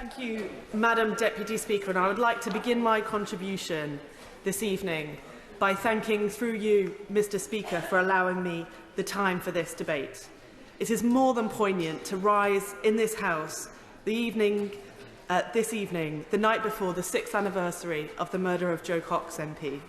Thank you, Madam Deputy Speaker, and I would like to begin my contribution this evening by thanking, through you, Mr. Speaker, for allowing me the time for this debate. It is more than poignant to rise in this House this evening, the night before the 6th anniversary of the murder of Joe Cox MP.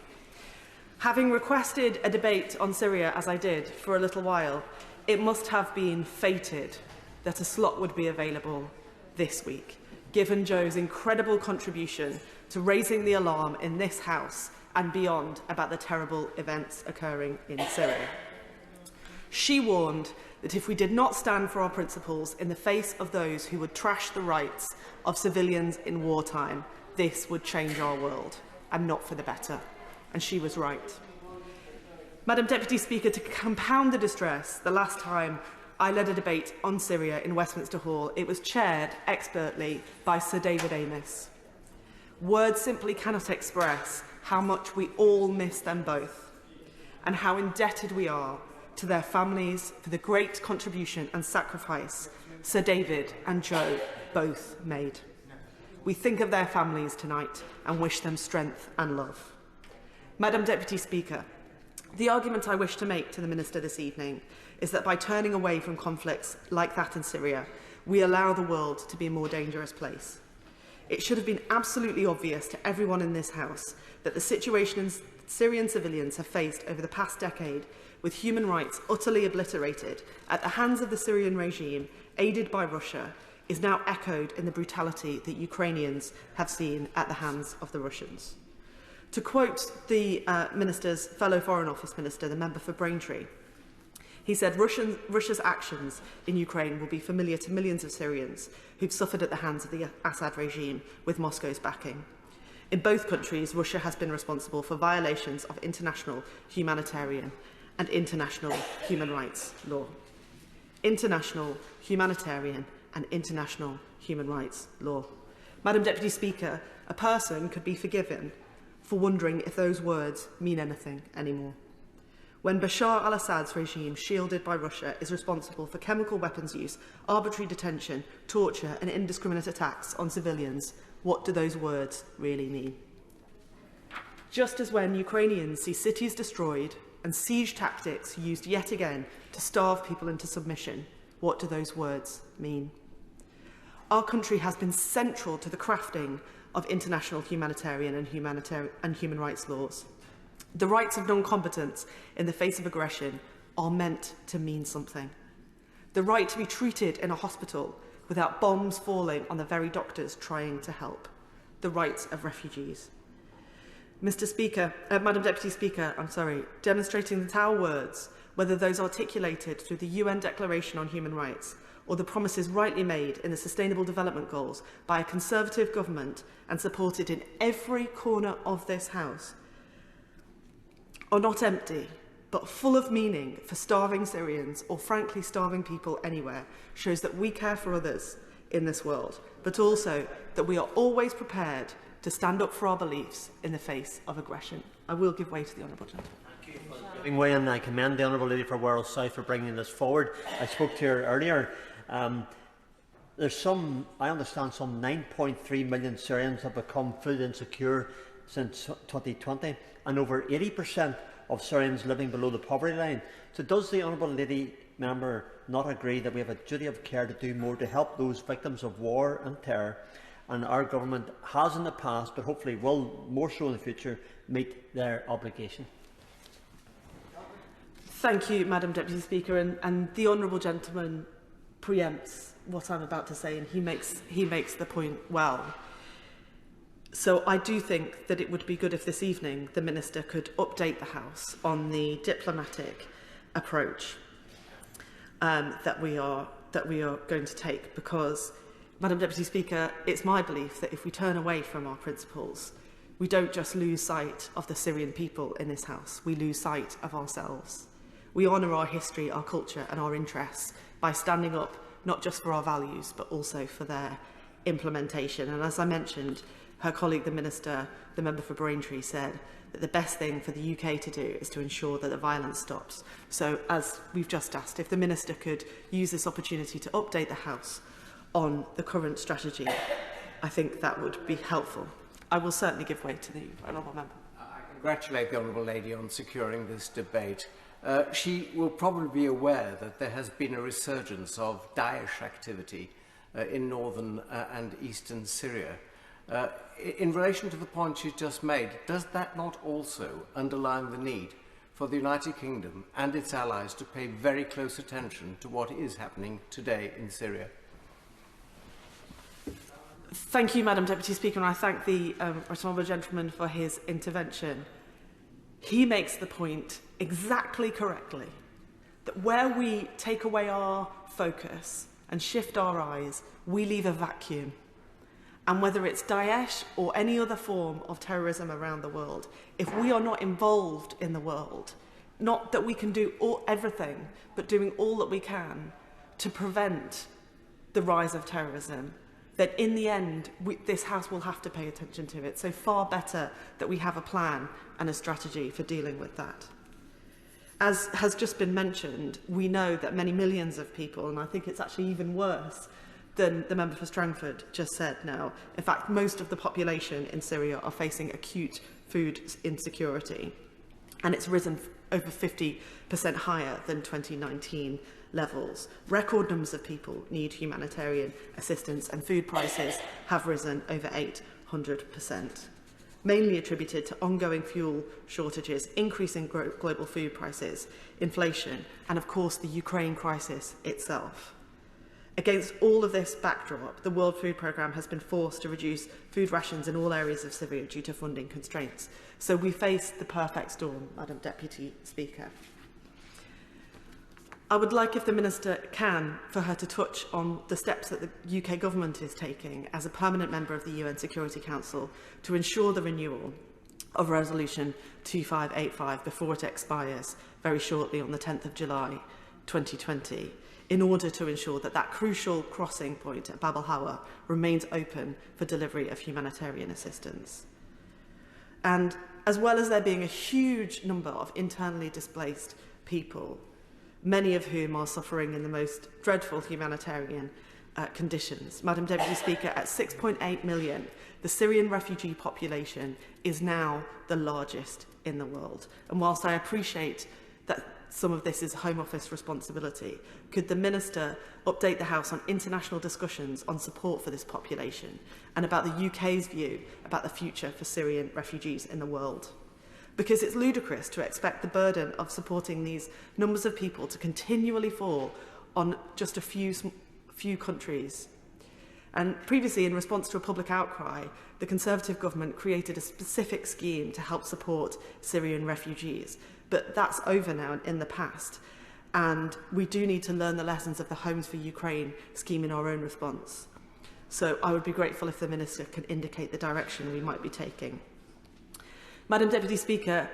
Having requested a debate on Syria, as I did, for a little while, it must have been fated that a slot would be available this week, given Joe's incredible contribution to raising the alarm in this House and beyond about the terrible events occurring in Syria. She warned that if we did not stand for our principles in the face of those who would trash the rights of civilians in wartime, this would change our world, and not for the better. And she was right. Madam Deputy Speaker, to compound the distress, the last time I led a debate on Syria in Westminster Hall, it was chaired expertly by Sir David Amess. Words simply cannot express how much we all miss them both and how indebted we are to their families for the great contribution and sacrifice Sir David and Joe both made. We think of their families tonight and wish them strength and love. Madam Deputy Speaker, the argument I wish to make to the Minister this evening is that by turning away from conflicts like that in Syria, we allow the world to be a more dangerous place. It should have been absolutely obvious to everyone in this House that the situation Syrian civilians have faced over the past decade, with human rights utterly obliterated at the hands of the Syrian regime, aided by Russia, is now echoed in the brutality that Ukrainians have seen at the hands of the Russians. To quote the Minister's fellow Foreign Office Minister, the member for Braintree, he said, Russia's actions in Ukraine will be familiar to millions of Syrians who've suffered at the hands of the Assad regime with Moscow's backing. In both countries, Russia has been responsible for violations of international humanitarian and international human rights law. International humanitarian and international human rights law. Madam Deputy Speaker, a person could be forgiven for wondering if those words mean anything anymore. When Bashar al-Assad's regime, shielded by Russia, is responsible for chemical weapons use, arbitrary detention, torture and indiscriminate attacks on civilians, what do those words really mean? Just as when Ukrainians see cities destroyed and siege tactics used yet again to starve people into submission, what do those words mean? Our country has been central to the crafting of international humanitarian and human rights laws. The rights of non-combatants in the face of aggression are meant to mean something. The right to be treated in a hospital without bombs falling on the very doctors trying to help. The rights of refugees. Madam Deputy Speaker, demonstrating that our words, whether those articulated through the UN Declaration on Human Rights or the promises rightly made in the Sustainable Development Goals by a Conservative government and supported in every corner of this House, are not empty, but full of meaning for starving Syrians or frankly starving people anywhere, shows that we care for others in this world, but also that we are always prepared to stand up for our beliefs in the face of aggression. I will give way to the Honourable Gentleman. Thank you for giving way, and I commend the Honourable Lady for Wales South for bringing this forward. I spoke to her earlier. There's I understand some 9.3 million Syrians have become food insecure since 2020, and over 80% of Syrians living below the poverty line. So does the Honourable Lady Member not agree that we have a duty of care to do more to help those victims of war and terror, and our government has in the past, but hopefully will more so in the future, meet their obligation? Thank you, Madam Deputy Speaker, and the Honourable Gentleman preempts what I'm about to say, and he makes the point well. So I do think that it would be good if this evening the Minister could update the House on the diplomatic approach that we are going to take, because, Madam Deputy Speaker, it's my belief that if we turn away from our principles, we don't just lose sight of the Syrian people in this House, we lose sight of ourselves. We honour our history, our culture and our interests by standing up not just for our values but also for their implementation. And as I mentioned, her colleague, the Minister, the member for Braintree, said that the best thing for the UK to do is to ensure that the violence stops. So, as we've just asked, if the Minister could use this opportunity to update the House on the current strategy I think that would be helpful. I will certainly give way to the honourable member. I congratulate the honourable lady on securing this debate. She will probably be aware that there has been a resurgence of Daesh activity in northern and eastern Syria. In relation to the point she's just made, does that not also underline the need for the United Kingdom and its allies to pay very close attention to what is happening today in Syria? Thank you, Madam Deputy Speaker, and I thank the honourable gentleman for his intervention. He makes the point exactly correctly that where we take away our focus and shift our eyes, we leave a vacuum. And whether it's Daesh or any other form of terrorism around the world, if we are not involved in the world, not that we can do everything, but doing all that we can to prevent the rise of terrorism, then in the end, this House will have to pay attention to it. So far better that we have a plan and a strategy for dealing with that. As has just been mentioned, we know that many millions of people, and I think it's actually even worse than the member for Strangford just said now. In fact, most of the population in Syria are facing acute food insecurity, and it's risen over 50% higher than 2019 levels. Record numbers of people need humanitarian assistance, and food prices have risen over 800%, mainly attributed to ongoing fuel shortages, increasing global food prices, inflation, and of course the Ukraine crisis itself. Against all of this backdrop, the World Food Programme has been forced to reduce food rations in all areas of Syria due to funding constraints. So we face the perfect storm, Madam Deputy Speaker. I would like, if the Minister can, for her to touch on the steps that the UK Government is taking as a permanent member of the UN Security Council to ensure the renewal of Resolution 2585 before it expires very shortly on the 10th of July 2020. In order to ensure that that crucial crossing point at Bab al-Hawa remains open for delivery of humanitarian assistance. And as well as there being a huge number of internally displaced people, many of whom are suffering in the most dreadful humanitarian conditions, Madam Deputy Speaker, at 6.8 million, the Syrian refugee population is now the largest in the world. And whilst I appreciate that some of this is Home Office responsibility, could the Minister update the House on international discussions on support for this population and about the UK's view about the future for Syrian refugees in the world? Because it's ludicrous to expect the burden of supporting these numbers of people to continually fall on just a few countries. And previously, in response to a public outcry, the Conservative government created a specific scheme to help support Syrian refugees. But that's over now, in the past. And we do need to learn the lessons of the Homes for Ukraine scheme in our own response. So I would be grateful if the Minister could indicate the direction we might be taking. Madam Deputy Speaker,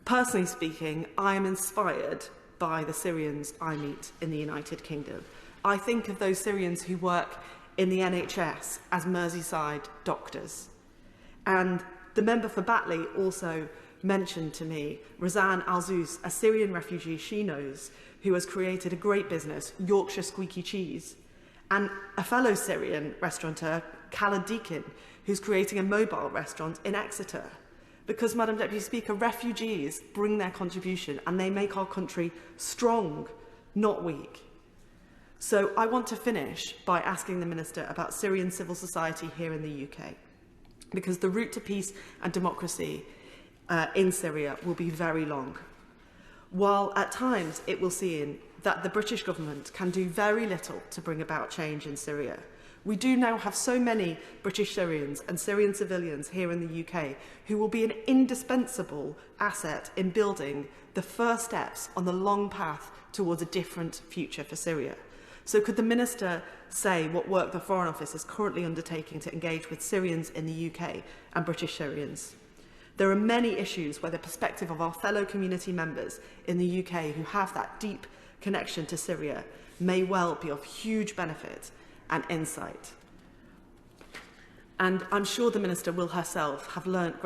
personally speaking, I am inspired by the Syrians I meet in the United Kingdom. I think of those Syrians who work in the NHS as Merseyside doctors. And the member for Batley also mentioned to me Razan Al-Zous, a Syrian refugee she knows, who has created a great business, Yorkshire Squeaky Cheese, and a fellow Syrian restaurateur, Khaled Deakin, who's creating a mobile restaurant in Exeter. Because, Madam Deputy Speaker, refugees bring their contribution and they make our country strong, not weak. So I want to finish by asking the Minister about Syrian civil society here in the UK, because the route to peace and democracy in Syria will be very long. While at times it will seem that the British government can do very little to bring about change in Syria, we do now have so many British Syrians and Syrian civilians here in the UK who will be an indispensable asset in building the first steps on the long path towards a different future for Syria. So could the Minister say what work the Foreign Office is currently undertaking to engage with Syrians in the UK and British Syrians? There are many issues where the perspective of our fellow community members in the UK who have that deep connection to Syria may well be of huge benefit and insight. And I'm sure the Minister will herself have learnt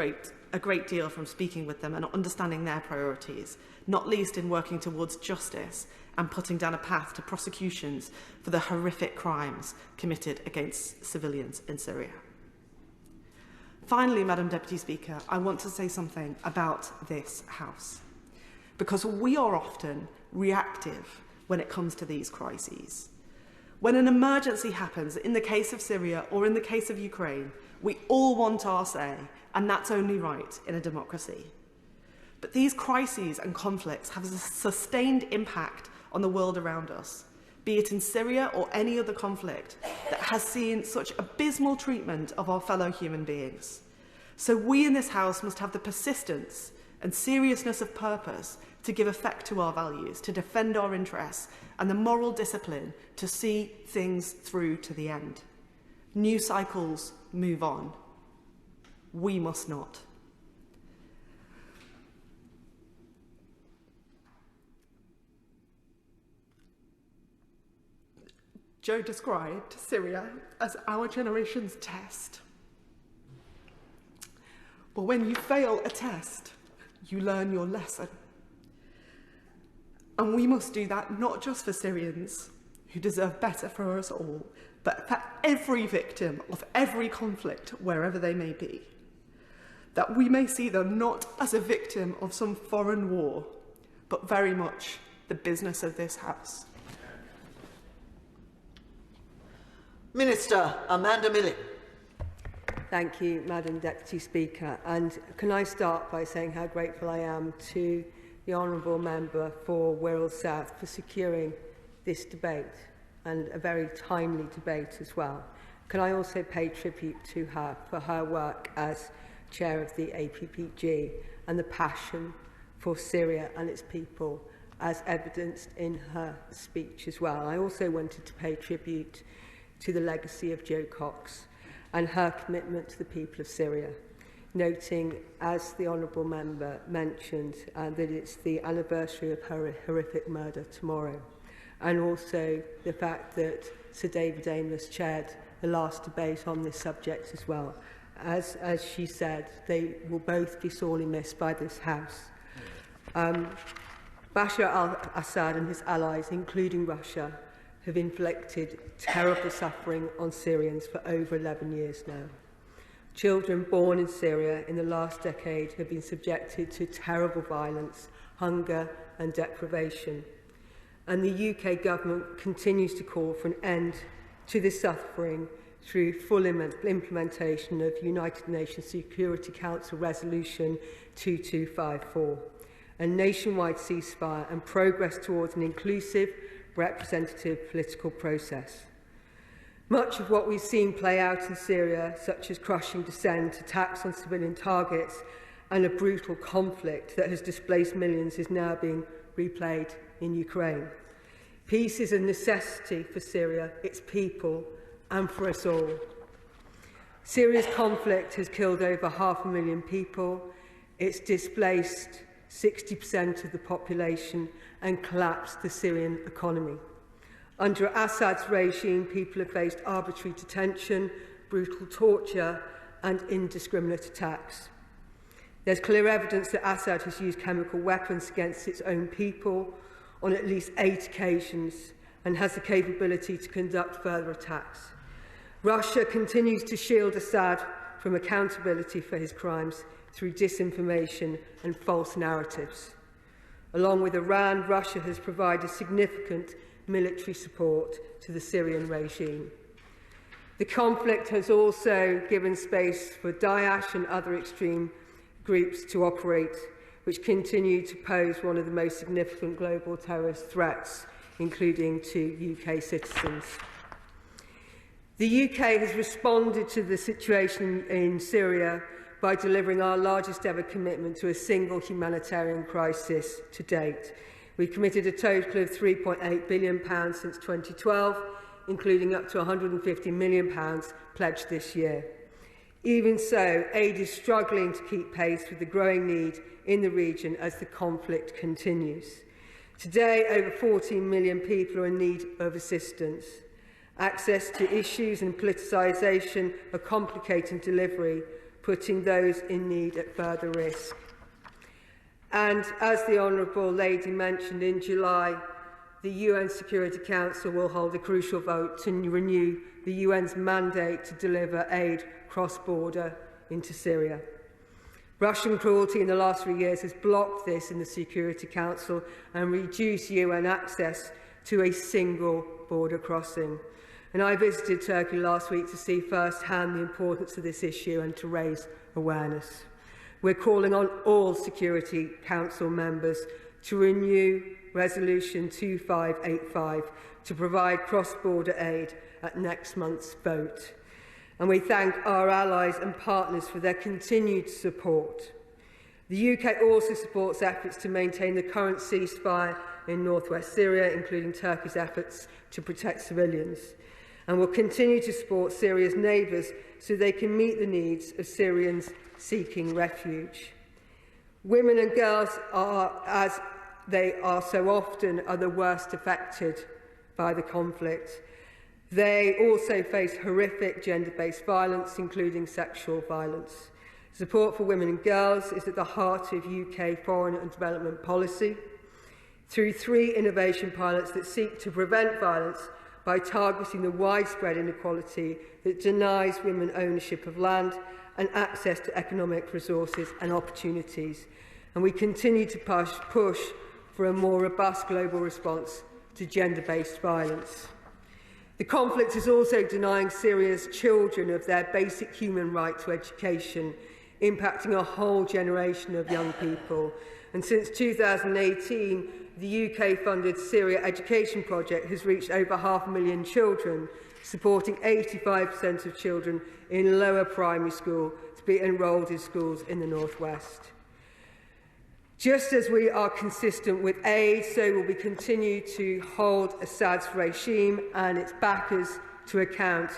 a great deal from speaking with them and understanding their priorities, not least in working towards justice and putting down a path to prosecutions for the horrific crimes committed against civilians in Syria. Finally, Madam Deputy Speaker, I want to say something about this House, because we are often reactive when it comes to these crises. When an emergency happens, in the case of Syria or in the case of Ukraine, we all want our say, and that's only right in a democracy. But these crises and conflicts have a sustained impact on the world around us, be it in Syria or any other conflict that has seen such abysmal treatment of our fellow human beings. So we in this House must have the persistence and seriousness of purpose to give effect to our values, to defend our interests, and the moral discipline to see things through to the end. New cycles move on. We must not. Joe described Syria as our generation's test. But when you fail a test, you learn your lesson. And we must do that not just for Syrians, who deserve better for us all, but for every victim of every conflict, wherever they may be. That we may see them not as a victim of some foreign war, but very much the business of this House. Minister Amanda Milling. Thank you, Madam Deputy Speaker. And can I start by saying how grateful I am to the Honourable Member for Wirral South for securing this debate, and a very timely debate as well. Can I also pay tribute to her for her work as Chair of the APPG and the passion for Syria and its people, as evidenced in her speech as well. I also wanted to pay tribute to the legacy of Jo Cox and her commitment to the people of Syria, noting, as the Honourable Member mentioned, that it's the anniversary of her horrific murder tomorrow, and also the fact that Sir David Amess chaired the last debate on this subject as well. As she said, they will both be sorely missed by this House. Bashar al-Assad and his allies, including Russia, have inflicted terrible suffering on Syrians for over 11 years now. Children born in Syria in the last decade have been subjected to terrible violence, hunger and deprivation. And the UK government continues to call for an end to this suffering through full implementation of United Nations Security Council Resolution 2254, a nationwide ceasefire and progress towards an inclusive, representative political process. Much of what we've seen play out in Syria, such as crushing dissent, attacks on civilian targets, and a brutal conflict that has displaced millions, is now being replayed in Ukraine. Peace is a necessity for Syria, its people, and for us all. Syria's conflict has killed over 500,000 people. It's displaced 60% of the population and collapsed the Syrian economy. Under Assad's regime, people have faced arbitrary detention, brutal torture, and indiscriminate attacks. There's clear evidence that Assad has used chemical weapons against its own people on at least 8 occasions and has the capability to conduct further attacks. Russia continues to shield Assad from accountability for his crimes through disinformation and false narratives. Along with Iran, Russia has provided significant military support to the Syrian regime. The conflict has also given space for Daesh and other extreme groups to operate, which continue to pose one of the most significant global terrorist threats, including to UK citizens. The UK has responded to the situation in Syria by delivering our largest ever commitment to a single humanitarian crisis to date. We committed a total of £3.8 billion since 2012, including up to £150 million pledged this year. Even so, aid is struggling to keep pace with the growing need in the region as the conflict continues. Today, over 14 million people are in need of assistance. Access to issues and politicisation are complicating delivery, putting those in need at further risk. And as the Honourable Lady mentioned, in July, the UN Security Council will hold a crucial vote to renew the UN's mandate to deliver aid cross-border into Syria. Russian cruelty in the last 3 years has blocked this in the Security Council and reduced UN access to a single border crossing. And I visited Turkey last week to see firsthand the importance of this issue and to raise awareness. We're calling on all Security Council members to renew Resolution 2585 to provide cross-border aid at next month's vote. And we thank our allies and partners for their continued support. The UK also supports efforts to maintain the current ceasefire in northwest Syria, including Turkey's efforts to protect civilians, and will continue to support Syria's neighbours so they can meet the needs of Syrians seeking refuge. Women and girls are, as they are so often, are the worst affected by the conflict. They also face horrific gender-based violence, including sexual violence. Support for women and girls is at the heart of UK foreign and development policy. Through 3 innovation pilots that seek to prevent violence by targeting the widespread inequality that denies women ownership of land and access to economic resources and opportunities. And we continue to push for a more robust global response to gender-based violence. The conflict is also denying Syria's children of their basic human right to education, impacting a whole generation of young people. And since 2018, the UK-funded Syria Education Project has reached over 500,000 children, supporting 85% of children in lower primary school to be enrolled in schools in the northwest. Just as we are consistent with aid, so will we continue to hold Assad's regime and its backers to account,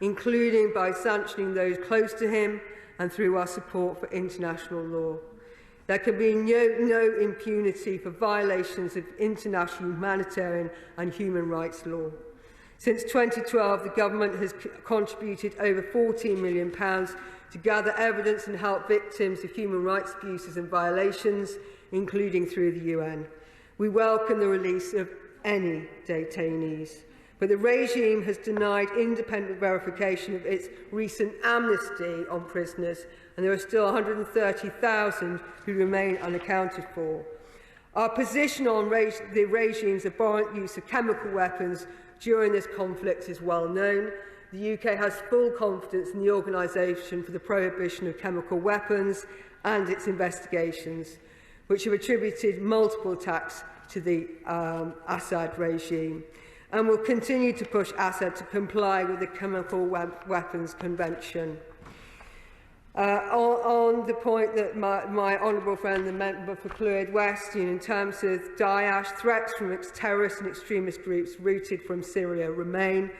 including by sanctioning those close to him and through our support for international law. There can be no impunity for violations of international humanitarian and human rights law. Since 2012, the government has contributed over £14 million to gather evidence and help victims of human rights abuses and violations, including through the UN. We welcome the release of any detainees, but the regime has denied independent verification of its recent amnesty on prisoners, and there are still 130,000 who remain unaccounted for. Our position on the regime's abhorrent use of chemical weapons during this conflict is well known. The UK has full confidence in the Organisation for the Prohibition of Chemical Weapons and its investigations, which have attributed multiple attacks to the Assad regime, and will continue to push Assad to comply with the Chemical Weapons Convention. On the point that my honourable friend, the member for Clwyd West, in terms of Daesh, threats from its terrorist and extremist groups rooted from Syria remain.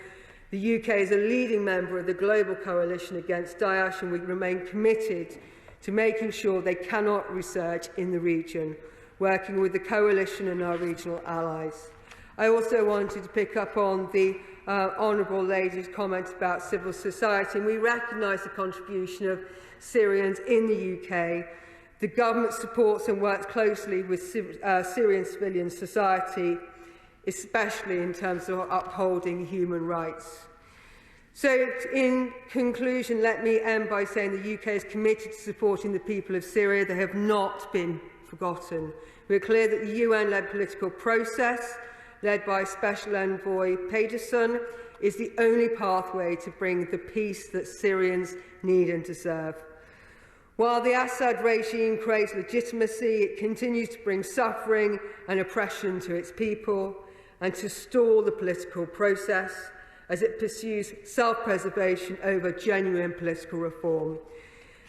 The UK is a leading member of the global coalition against Daesh, and we remain committed to making sure they cannot resurge in the region, working with the coalition and our regional allies. I also wanted to pick up on the honourable lady's comment about civil society, and we recognise the contribution of Syrians in the UK. The government supports and works closely with Syrian civilian society, especially in terms of upholding human rights. So, in conclusion, let me end by saying the UK is committed to supporting the people of Syria. They have not been forgotten. We are clear that the UN-led political process, led by Special Envoy Pedersen, is the only pathway to bring the peace that Syrians need and deserve. While the Assad regime craves legitimacy, it continues to bring suffering and oppression to its people and to stall the political process as it pursues self-preservation over genuine political reform.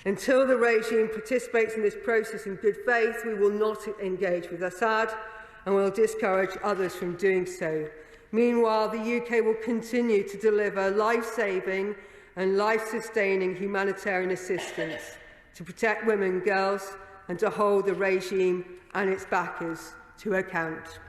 Until the regime participates in this process in good faith, we will not engage with Assad and will discourage others from doing so. Meanwhile, the UK will continue to deliver life-saving and life-sustaining humanitarian assistance to protect women and girls and to hold the regime and its backers to account.